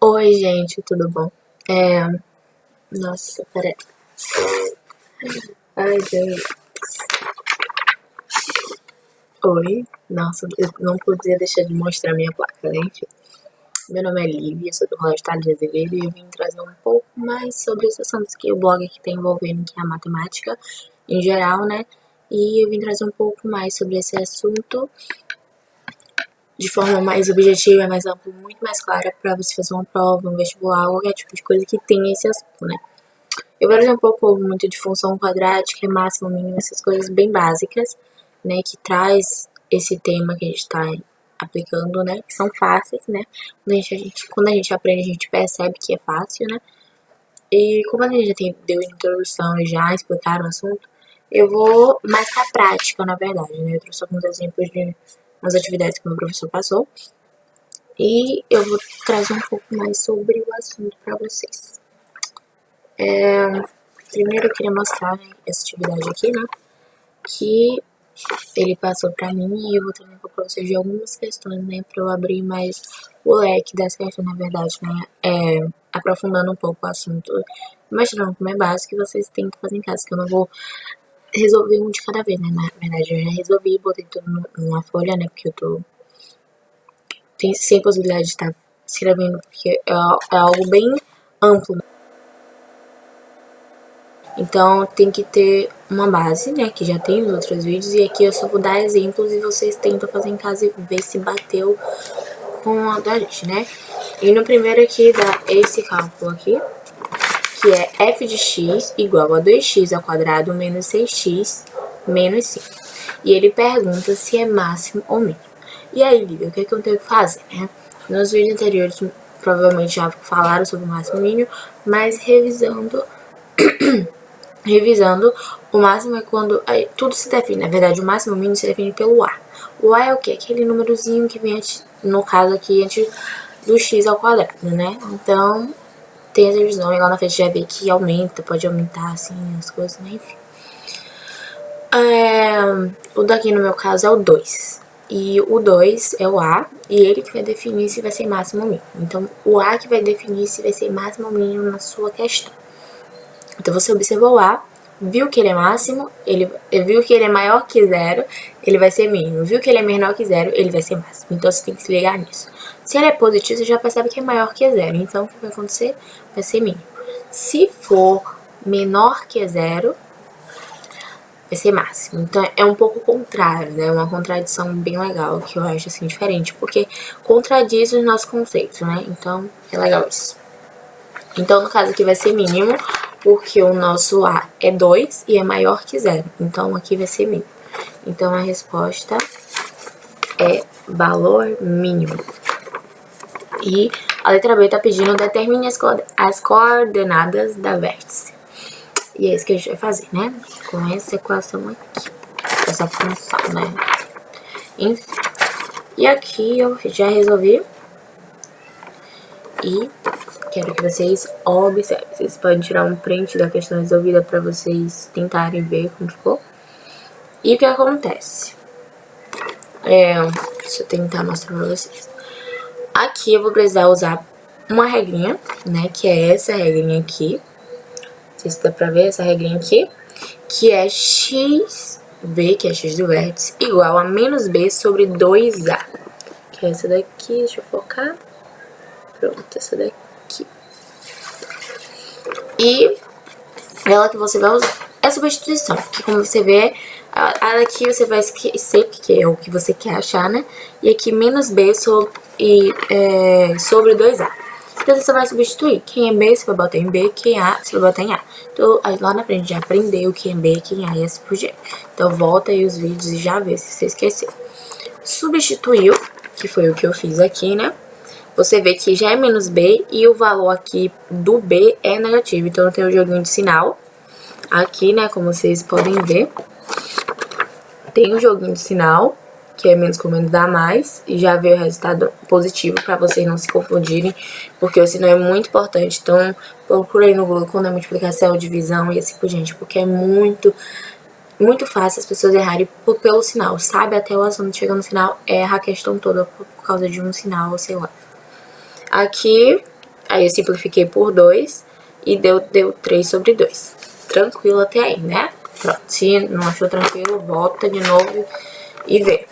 Oi, gente, tudo bom? Nossa, peraí. Ai, Deus. Oi. Nossa, eu não podia deixar de mostrar minha placa, né? Enfim. Meu nome é Lívia, sou do Colégio Estado de Azevedo e eu vim trazer um pouco mais sobre os assuntos que o blog aqui tem envolvendo, que é a matemática em geral, né? E eu vim trazer um pouco mais sobre esse assunto de forma mais objetiva, mais ampla, muito mais clara para você fazer uma prova, um vestibular, qualquer tipo de coisa que tenha esse assunto, né? Eu vou trazer um pouco muito de função quadrática, máximo, mínimo, essas coisas bem básicas, né, que traz esse tema que a gente está aplicando, né, que são fáceis, né, quando a gente aprende, a gente percebe que é fácil, né, e como a gente já deu introdução e já explicaram o assunto, eu vou mais pra prática, na verdade, né, eu trouxe alguns exemplos de umas atividades que o meu professor passou, e eu vou trazer um pouco mais sobre o assunto para vocês. Primeiro eu queria mostrar, né, essa atividade aqui, né, que ele passou pra mim e eu vou trazer um pouco pra vocês de algumas questões, né, pra eu abrir mais o leque das questões, na verdade, né, aprofundando um pouco o assunto, mostrando como é básico e vocês tentam fazer em casa, que eu não vou resolver um de cada vez, né, na verdade eu já resolvi, botei tudo numa folha, né, porque eu tô sem possibilidade de estar escrevendo, porque é algo bem amplo. Então tem que ter uma base, né, que já tem nos outros vídeos, e aqui eu só vou dar exemplos e vocês tentam fazer em casa e ver se bateu com a da gente, né. E no primeiro aqui dá esse cálculo aqui, que é f de x igual a 2x ao quadrado menos 6x menos 5. E ele pergunta se é máximo ou mínimo. E aí, Lívia, o que é que eu tenho que fazer, né? Nos vídeos anteriores provavelmente já falaram sobre o máximo e o mínimo, mas revisando, o máximo é quando tudo se define, na verdade o máximo e o mínimo se define pelo A. O A é o quê? Aquele númerozinho que vem, no caso aqui, antes do x ao quadrado, né? Então, tem essa divisão, e lá na frente já vê que aumenta, pode aumentar assim as coisas, né? Enfim. O daqui no meu caso é o 2. E o 2 é o A, e ele que vai definir se vai ser máximo ou mínimo. Então, o A que vai definir se vai ser máximo ou mínimo na sua questão. Então, você observou o A, viu que ele é máximo, ele viu que ele é maior que zero, ele vai ser mínimo. Viu que ele é menor que zero, ele vai ser máximo. Então, você tem que se ligar nisso. Se ele é positivo, você já percebe que é maior que zero. Então, o que vai acontecer? Vai ser mínimo. Se for menor que zero, vai ser máximo. Então, é um pouco contrário, né? Uma contradição bem legal, que eu acho, assim, diferente. Porque contradiz os nossos conceitos, né? Então, é legal isso. Então, no caso aqui vai ser mínimo, porque o nosso A é 2 e é maior que zero. Então, aqui vai ser mínimo. Então, a resposta é valor mínimo. E a letra B tá pedindo determine as coordenadas da vértice. E é isso que a gente vai fazer, né? Com essa equação aqui. Essa função, né? Enfim. E aqui eu já resolvi. E quero que vocês observem. Vocês podem tirar um print da questão resolvida para vocês tentarem ver como ficou. E o que acontece? Deixa eu tentar mostrar para vocês. Aqui eu vou precisar usar uma regrinha, né? Que é essa regrinha aqui. Não sei se dá pra ver essa regrinha aqui. Que é xb, que é x do vértice, igual a menos b sobre 2a. Que é essa daqui, deixa eu focar. Pronto, essa daqui. E ela que você vai usar é substituição, que como você vê, a daqui você vai esquecer, que é o que você quer achar, né? E aqui menos b sobre 2a. Então você vai substituir. Quem é B, você vai botar em B. Quem é A, você vai botar em A. Então, lá na frente já aprendeu quem é B, quem é A e assim por diante. Então, volta aí os vídeos e já vê se você esqueceu. Substituiu, que foi o que eu fiz aqui, né? Você vê que já é menos B e o valor aqui do B é negativo. Então, tem o joguinho de sinal. Aqui, né, como vocês podem ver, tem o joguinho de sinal, que é menos com menos dá mais, e já veio o resultado positivo para vocês não se confundirem, porque o sinal é muito importante. Então, procurei no Google quando é multiplicação, divisão e assim por diante, porque é muito fácil as pessoas errarem pelo sinal, sabe? Até o assunto chega no final, erra a questão toda por causa de um sinal, ou sei lá. Aqui, Aí eu simplifiquei por 2 e deu 3 sobre 2. Tranquilo até aí, né? Pronto, se não achou tranquilo, volta de novo e vê.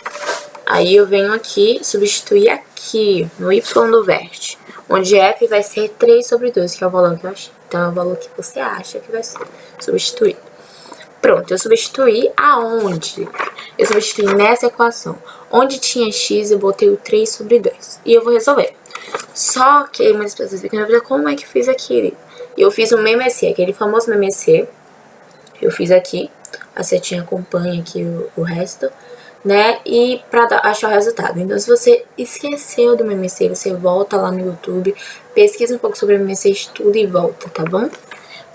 Aí eu venho aqui, substituir aqui no y do vértice, onde f vai ser 3 sobre 2, que é o valor que eu achei. Então é o valor que você acha que vai ser substituído. Pronto, eu substituí aonde? Eu substituí nessa equação. Onde tinha x, eu botei o 3 sobre 2. E eu vou resolver. Só que muitas pessoas ficam na dúvida, como é que eu fiz aqui? Eu fiz o MMC, aquele famoso MMC. Eu fiz aqui, a setinha acompanha aqui o resto, né? E pra achar o resultado. Então, se você esqueceu do MMC, você volta lá no YouTube, pesquisa um pouco sobre o MMC, estuda e volta, tá bom?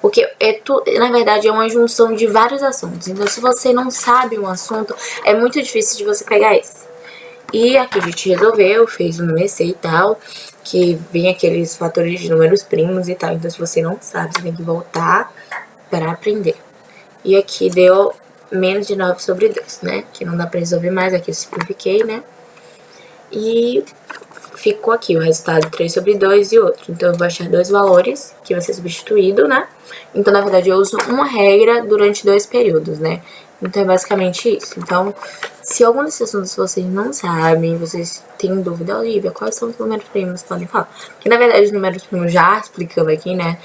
Porque na verdade é uma junção de vários assuntos. Então, se você não sabe um assunto, é muito difícil de você pegar esse. E aqui a gente resolveu, fez um MMC e tal, que vem aqueles fatores de números primos e tal. Então, se você não sabe, você tem que voltar para aprender. E aqui deu menos de 9 sobre 2, né? Que não dá pra resolver mais, aqui eu simplifiquei, né? E ficou aqui o resultado 3 sobre 2 e outro. Então, eu vou achar dois valores que vai ser substituído, né? Então, na verdade, eu uso uma regra durante 2 períodos, né? Então, é basicamente isso. Então, se algum desses assuntos vocês não sabem, vocês têm dúvida, Olivia, quais são os números primos? Podem falar. Porque, na verdade, os números primos, já explicando aqui, né?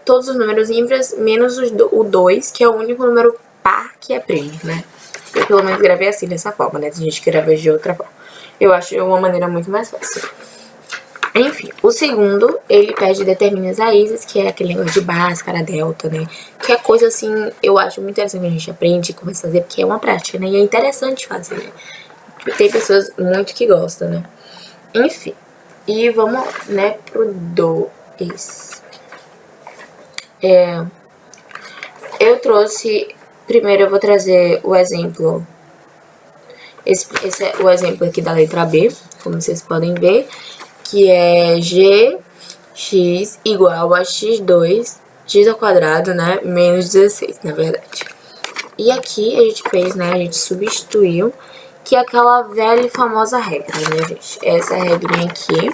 Todos os números ímpares, menos o 2, que é o único número par que é primo, né? Eu, pelo menos, gravei assim, dessa forma, né? Tem gente que grava de outra forma. Eu acho uma maneira muito mais fácil. Enfim, o segundo, ele pede determinas raízes, que é aquele negócio de Bhaskara, delta, né? Que é coisa assim, eu acho muito interessante que a gente aprende e começa a fazer, porque é uma prática, né? E é interessante fazer, né? Tem pessoas muito que gostam, né? Enfim, e vamos, né, pro 2. Eu trouxe, primeiro eu vou trazer o exemplo, esse é o exemplo aqui da letra B, como vocês podem ver, que é gx igual a x2, x ao quadrado, né, menos 16, na verdade. E aqui a gente fez, né, a gente substituiu, que é aquela velha e famosa regra, né, gente? Essa regrinha aqui,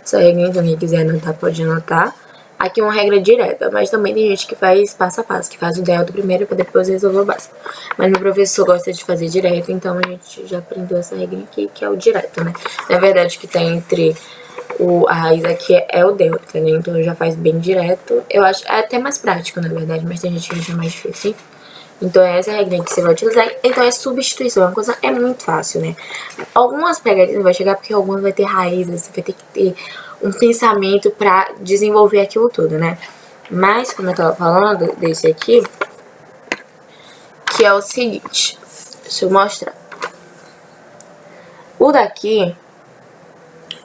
essa regrinha, então quem quiser anotar, pode anotar. Aqui é uma regra direta, mas também tem gente que faz passo a passo, que faz o delta primeiro para depois resolver o básico. Mas meu professor gosta de fazer direto, então a gente já aprendeu essa regrinha aqui, que é o direto, né? Na verdade, o que tá entre a raiz aqui é o delta, né? Então já faz bem direto. Eu acho até mais prático, na verdade, mas tem gente que acha mais difícil. Então é essa regrinha que você vai utilizar. Então é substituição, uma coisa é muito fácil, né? Algumas pegadinhas vai chegar porque algumas vai ter raízes, você vai ter que ter um pensamento pra desenvolver aquilo tudo, né? Mas, como eu tava falando desse aqui, que é o seguinte, deixa eu mostrar. O daqui,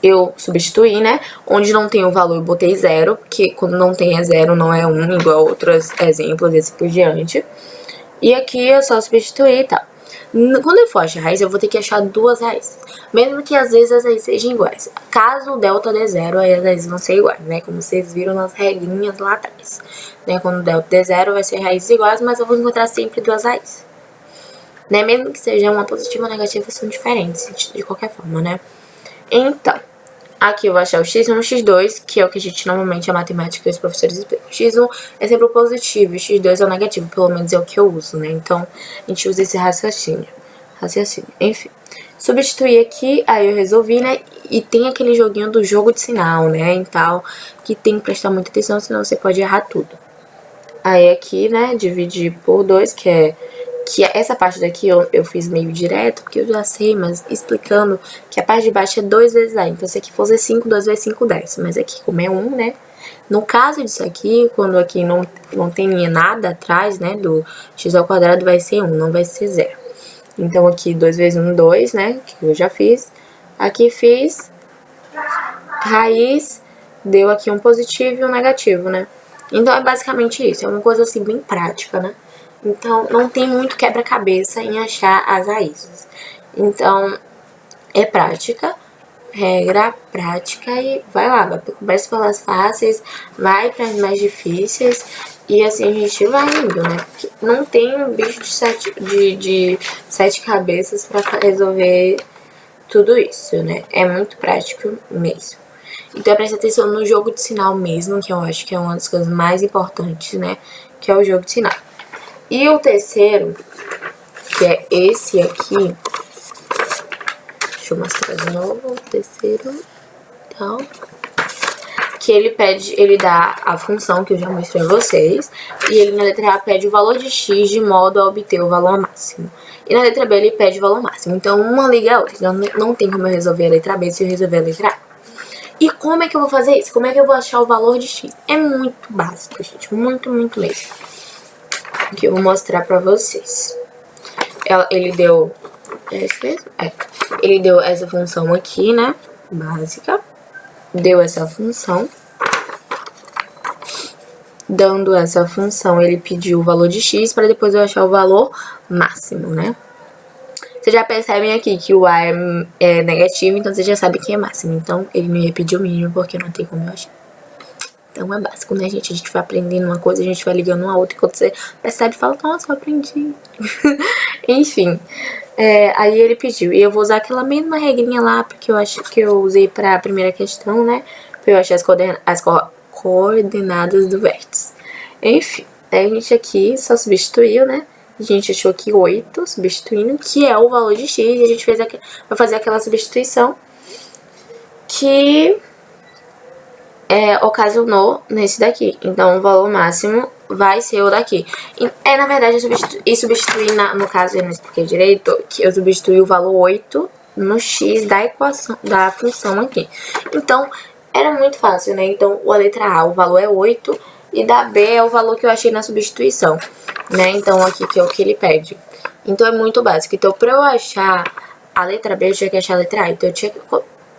eu substituí, né? Onde não tem o valor, eu botei 0, porque quando não tem é 0, não é 1, igual outros exemplos, esse por diante. E aqui é só substituir e tal. Quando eu for achar raiz, eu vou ter que achar duas raízes. Mesmo que às vezes as raízes sejam iguais. Caso o delta dê 0, aí as raízes vão ser iguais, né? Como vocês viram nas regrinhas lá atrás. Né? Quando o delta der 0, vai ser raízes iguais, mas eu vou encontrar sempre duas raízes. Né? Mesmo que seja uma positiva ou negativa, são diferentes de qualquer forma, né? Então, aqui eu vou achar o x1 e o x2, que é o que a gente normalmente, a matemática e os professores explicam. X1 é sempre o positivo, e x2 é o negativo, pelo menos é o que eu uso, né? Então, a gente usa esse raciocínio. Enfim. Substituir aqui, aí eu resolvi, né? E tem aquele joguinho do jogo de sinal, né? E tal, que tem que prestar muita atenção, senão você pode errar tudo. Aí aqui, né, dividir por 2, que essa parte daqui eu fiz meio direto, porque eu já sei, mas explicando que a parte de baixo é 2 vezes A. Então, se aqui fosse 5, 2 vezes 5, 10. Mas aqui, como é 1, né? No caso disso aqui, quando aqui não tem nada atrás, né, do x ao quadrado, vai ser 1, não vai ser 0. Então, aqui 2 vezes 1, 2, né, que eu já fiz. Aqui fiz raiz, deu aqui um positivo e um negativo, né? Então, é basicamente isso, é uma coisa assim bem prática, né? Então, não tem muito quebra-cabeça em achar as raízes. Então, é prática, regra, prática e vai lá, começa pelas fáceis, vai para as mais difíceis e assim a gente vai indo, né? Porque não tem um bicho de sete cabeças para resolver tudo isso, né? É muito prático mesmo. Então presta atenção no jogo de sinal mesmo, que eu acho que é uma das coisas mais importantes, né? Que é o jogo de sinal. E o terceiro, que é esse aqui. Deixa eu mostrar de novo o terceiro. Então, que ele dá a função que eu já mostrei a vocês, e ele na letra A pede o valor de x de modo a obter o valor máximo. E na letra B ele pede o valor máximo. Então uma liga a outra. Então não tem como eu resolver a letra B se eu resolver a letra A. E como é que eu vou fazer isso? Como é que eu vou achar o valor de x? É muito básico, gente. Muito, muito mesmo. Que eu vou mostrar pra vocês. Ele deu... É isso mesmo? É. Ele deu essa função aqui, né? Básica. Deu essa função. Dando essa função, ele pediu o valor de x para depois eu achar o valor máximo, né? Vocês já percebem aqui que o A é negativo, então você já sabe que é máximo. Então, ele não ia pedir o mínimo porque não tem como eu achar. Então, é básico, né, gente? A gente vai aprendendo uma coisa, a gente vai ligando uma outra. E quando você percebe, fala, nossa, eu aprendi. Enfim, aí ele pediu. E eu vou usar aquela mesma regrinha lá, porque eu acho que eu usei para a primeira questão, né? Pra eu achar as coordenadas do vértice. Enfim, aí a gente aqui só substituiu, né? A gente achou aqui 8, substituindo, que é o valor de x. E a gente vai fazer aquela substituição que ocasionou nesse daqui. Então, o valor máximo vai ser o daqui. Na verdade, eu substituir, no caso, eu não expliquei direito, que eu substituí o valor 8 no x da equação, da função aqui. Então, era muito fácil, né? Então, a letra A, o valor é 8, e da B é o valor que eu achei na substituição, né? Então, aqui que é o que ele pede. Então, é muito básico. Então, pra eu achar a letra B, eu tinha que achar a letra A. Então, eu tinha que...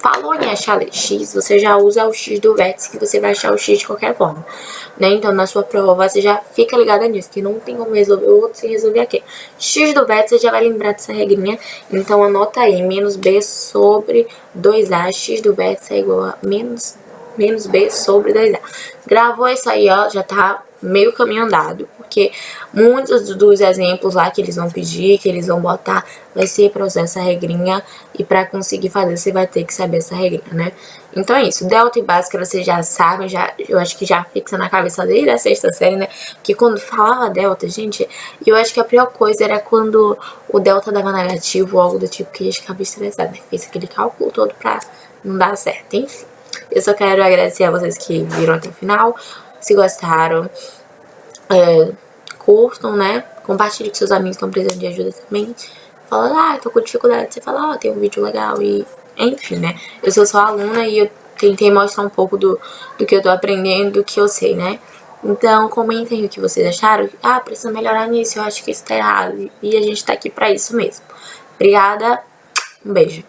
Falou em achar x, você já usa o x do vértice, que você vai achar o x de qualquer forma, né? Então, na sua prova, você já fica ligada nisso, que não tem como resolver o outro sem resolver aqui. X do vértice, você já vai lembrar dessa regrinha. Então, anota aí, menos b sobre 2a. X do vértice é igual a menos b sobre 2a. Gravou isso aí, ó, já tá meio caminho andado, porque muitos dos exemplos lá que eles vão pedir, que eles vão botar, vai ser pra usar essa regrinha, e pra conseguir fazer você vai ter que saber essa regrinha, né? Então é isso, delta e básica vocês já sabem, eu acho que já fixa na cabeça desde a sexta série, né? Porque quando falava delta, gente, eu acho que a pior coisa era quando o delta dava negativo ou algo do tipo, que a gente ficava estressado, né? Fez aquele cálculo todo pra não dar certo, enfim. Eu só quero agradecer a vocês que viram até o final. Se gostaram, curtam, né? Compartilhe com seus amigos que estão precisando de ajuda também. Fala, tô com dificuldade. Você fala, tem um vídeo legal e... Enfim, né? Eu sou só aluna e eu tentei mostrar um pouco do que eu tô aprendendo, do que eu sei, né? Então, comentem o que vocês acharam. Precisa melhorar nisso, eu acho que isso tá errado. E a gente tá aqui pra isso mesmo. Obrigada, um beijo.